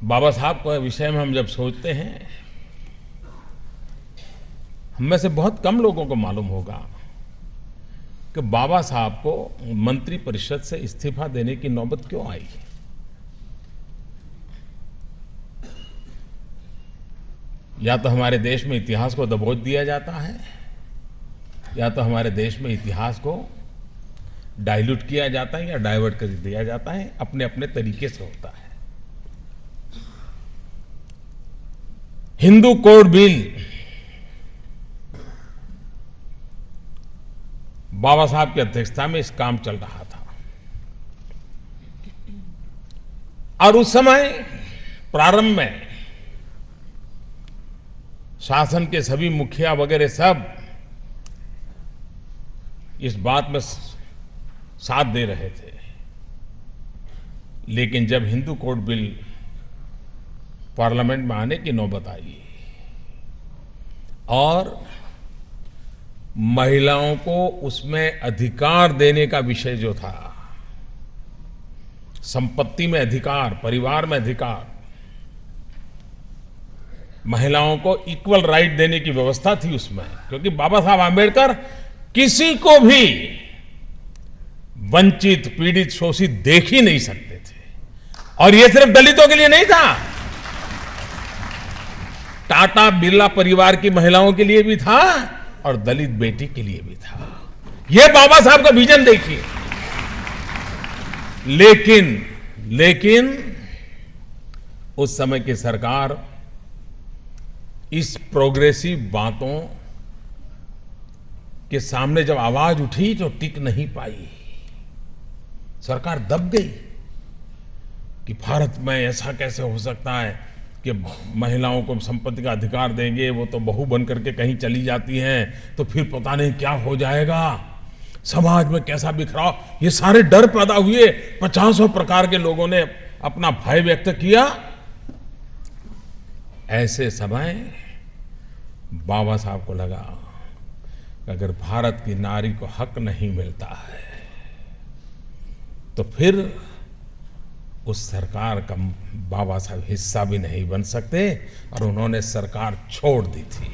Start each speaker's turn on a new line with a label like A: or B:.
A: बाबा साहब के विषय में हम जब सोचते हैं, हम में से बहुत कम लोगों को मालूम होगा कि बाबा साहब को मंत्री परिषद से इस्तीफा देने की नौबत क्यों आई। या तो हमारे देश में इतिहास को दबोच दिया जाता है, या तो हमारे देश में इतिहास को डाइल्यूट किया जाता है या डाइवर्ट कर दिया जाता है, अपने अपने तरीके से होता है। हिंदू कोड बिल बाबा साहब की अध्यक्षता में इस काम चल रहा था और उस समय प्रारंभ में शासन के सभी मुखिया वगैरह सब इस बात में साथ दे रहे थे। लेकिन जब हिंदू कोड बिल पार्लियामेंट में आने की नौबत आई और महिलाओं को उसमें अधिकार देने का विषय जो था, संपत्ति में अधिकार, परिवार में अधिकार, महिलाओं को इक्वल राइट देने की व्यवस्था थी उसमें, क्योंकि बाबा साहब आंबेडकर किसी को भी वंचित, पीड़ित, शोषित देख ही नहीं सकते थे। और यह सिर्फ दलितों के लिए नहीं था, टाटा बिरला परिवार की महिलाओं के लिए भी था और दलित बेटी के लिए भी था। यह बाबा साहब का विजन देखिए। लेकिन उस समय की सरकार इस प्रोग्रेसिव बातों के सामने जब आवाज उठी तो टिक नहीं पाई। सरकार दब गई कि भारत में ऐसा कैसे हो सकता है कि महिलाओं को संपत्ति का अधिकार देंगे, वो तो बहू बन करके कहीं चली जाती हैं तो फिर पता नहीं क्या हो जाएगा, समाज में कैसा बिखराव, ये सारे डर पैदा हुए। 50 प्रकार के लोगों ने अपना भय व्यक्त किया। ऐसे समय बाबा साहब को लगा कि अगर भारत की नारी को हक नहीं मिलता है तो फिर उस सरकार का बाबा साहब हिस्सा भी नहीं बन सकते, और उन्होंने सरकार छोड़ दी थी।